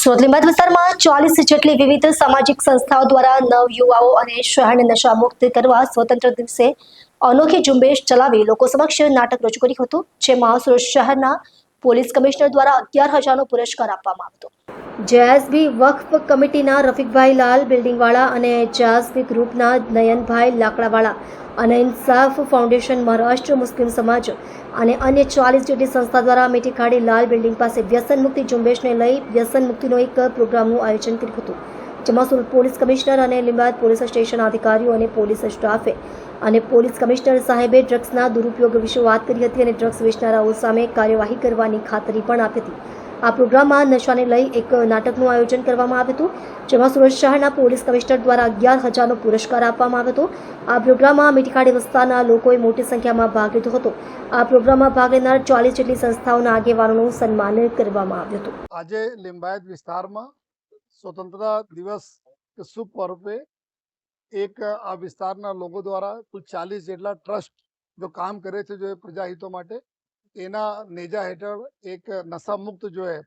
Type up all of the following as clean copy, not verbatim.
સુરત લીંબાયત વિસ્તારમાં 40 જેટલી વિવિધ સામાજિક સંસ્થાઓ દ્વારા નવયુવાઓ અને શહેરને નશામુક્ત કરવા સ્વતંત્ર દિવસે અનોખી ઝુંબેશ ચલાવી લોકો સમક્ષ નાટક રજૂ કર્યું હતું, જેમાં સુરત શહેરના પોલીસ કમિશનર દ્વારા 11,000નો પુરસ્કાર આપવામાં આવ્યો હતો। જેએસબી વક્ફ કમિટીના રફીકભાઈ લાલ બિલ્ડિંગવાળા અને જેએસબી ગ્રુપના નયનભાઈ લાકડાવાળા અને ઇન્સાફ ફાઉન્ડેશન મહારાષ્ટ્ર મુસ્લિમ સમાજ અને અન્ય 40 જેટલી સંસ્થા દ્વારા મીઠી ખાડી લાલ બિલ્ડિંગ પાસે વ્યસન મુક્તિ ઝુંબેશને લઈ વ્યસન મુક્તિનો એક પ્રોગ્રામનું આયોજન કર્યું હતું, જેમાં સુરત પોલીસ કમિશનર અને લીંબાયત પોલીસ સ્ટેશન અધિકારીઓ અને પોલીસ સ્ટાફે અને પોલીસ કમિશનર સાહેબે ડ્રગ્સના દુરુપયોગ વિશે વાત કરી હતી અને ડ્રગ્સ વેચનારાઓ સામે કાર્યવાહી કરવાની ખાતરી પણ આપી હતી। આ પ્રોગ્રામમાં નશાને લઈ એક નાટકનું આયોજન કરવામાં આવ્યું હતું, જેમાં સુરત શહેરના પોલીસ કમિશનર દ્વારા 11,000નો પુરસ્કાર આપવામાં આવ્યો હતો। આ પ્રોગ્રામમાં મીઠીખાડી વિસ્તારના લોકોએ મોટી સંખ્યામાં ભાગ લીધો હતો। આ પ્રોગ્રામમાં ભાગ લેનાર 40 જેટલી સંસ્થાઓના આગેવાનોનું સન્માન કરવામાં આવ્યું હતું। આજે લિંબાયત વિસ્તારમાં સ્વતંત્રતા દિવસ કે શુભ પર્વે એક આ વિસ્તારના લોકો દ્વારા કુલ 40 જેટલા ટ્રસ્ટ જો કામ કરે છે, જો પ્રજાહિતો માટે એના નેજા હેઠળ એક નશા મુક્ત જો है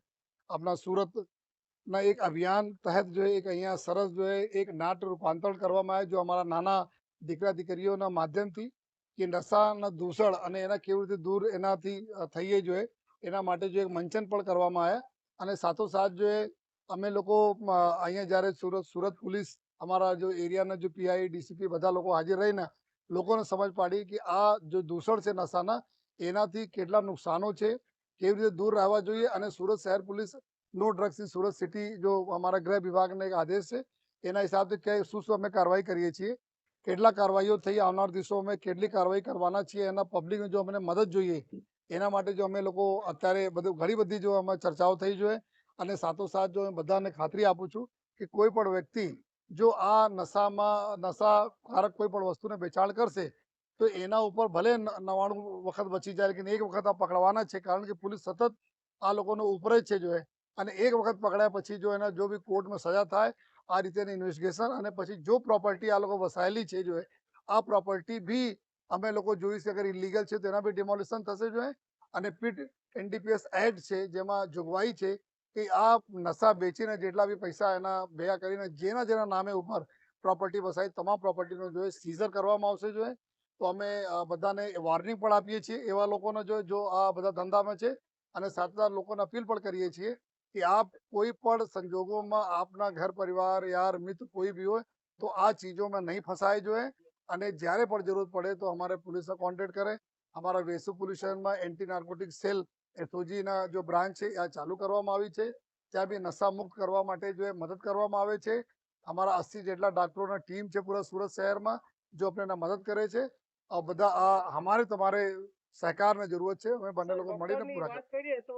अपना સુરતના એક અભિયાન તહેત જો એક અહીંયા સરસ જો એક નાટ્ય રૂપાંતરણ કરવામાં આવે, જો અમારા નાના દીકરા દીકરીઓના માધ્યમથી કે નશાના દૂષણ અને એના કેવી રીતે દૂર એનાથી થઈએ જો એના માટે જો એક મંચન પણ કરવામાં આવ્યા અને સાથોસાથ જો અમે લોકો અહીંયા જ્યારે સુરત પોલીસ અમારા જો એરિયાના જો પીઆઈ ડીસીપી બધા લોકો હાજર રહીને લોકોને સમજ પાડી કે આ જો દૂષણ છે નશાના એનાથી કેટલા નુકસાનો છે, કેવી રીતે દૂર રહેવા જોઈએ અને સુરત શહેર પોલીસ નો ડ્રગ્સ ઇન સુરત સિટી જો અમારા ગૃહ વિભાગનો એક આદેશ છે એના હિસાબથી કે શું અમે કાર્યવાહી કરીએ છીએ, કેટલા કાર્યવાહીઓ થઈ આવનાર દિવસોમાં કેટલી કાર્યવાહી કરવાના છીએ, એના પબ્લિકને જો અમને મદદ જોઈએ એના માટે જો અમે લોકો અત્યારે ઘણી બધી જો અમે ચર્ચાઓ થઈ જોઈએ અને સાથોસાથ જો બધાને ખાતરી આપું છું કે કોઈ પણ વ્યક્તિ જો આ નશાકારક કોઈ પણ વસ્તુને વેચાણ કરશે તો એના ઉપર ભલે 99 વખત બચી જાય, લેકિન એક વખત આ પકડવાના છે, કારણ કે પોલીસ સતત આ લોકોનો ઉપર જ છે જો અને એક વખત પકડ્યા પછી જો એના જો બી કોર્ટમાં સજા થાય આ રીતેની ઇન્વેસ્ટિગેશન અને પછી જો પ્રોપર્ટી આ લોકો વસાયેલી છે જો આ પ્રોપર્ટી બી અમે લોકો જોઈશું, અગર ઇલીગલ છે તો એના બી ડિમોલિશન થશે જો અને પીટ એનડીપીએસ એક્ટ છે જેમાં જોગવાઈ છે કે આ નશા બેચીને જેટલા બી પૈસા એના ભેગા કરીને જેના નામે ઉપર પ્રોપર્ટી વસાય તમામ પ્રોપર્ટીનો જો સીઝર કરવામાં આવશે જો તો અમે બધાને વોર્નિંગ પણ આપીએ છીએ એવા લોકોને જો આ બધા ધંધામાં છે અને સાથે લોકોને અપીલ પણ કરીએ છીએ કે આપ કોઈ પણ સંજોગોમાં આપના ઘર પરિવાર યાર મિત્ર કોઈ भी હોય તો આ ચીજોમાં નહીં ફસાય જો અને જ્યારે પણ જરૂરત પડે તો અમારે પોલીસને કોન્ટેક્ટ કરે। અમારા વેસુ પોલીસ સ્ટેશનમાં એન્ટી નાર્કોટિક સેલ એસઓજીના જો બ્રાન્ચ છે આ ચાલુ કરવામાં આવી છે, ત્યાં બી નશા મુક્ત કરવા માટે જો મદદ કરવામાં આવે છે। અમારા 80 જેટલા ડૉક્ટરોની ટીમ છે પૂરા સુરત શહેરમાં જો આપણે મદદ કરે છે। બધા અમારે તમારે સહકારની જરૂરત છે, અમે બંને લોકો મળીને પૂરા કરીએ।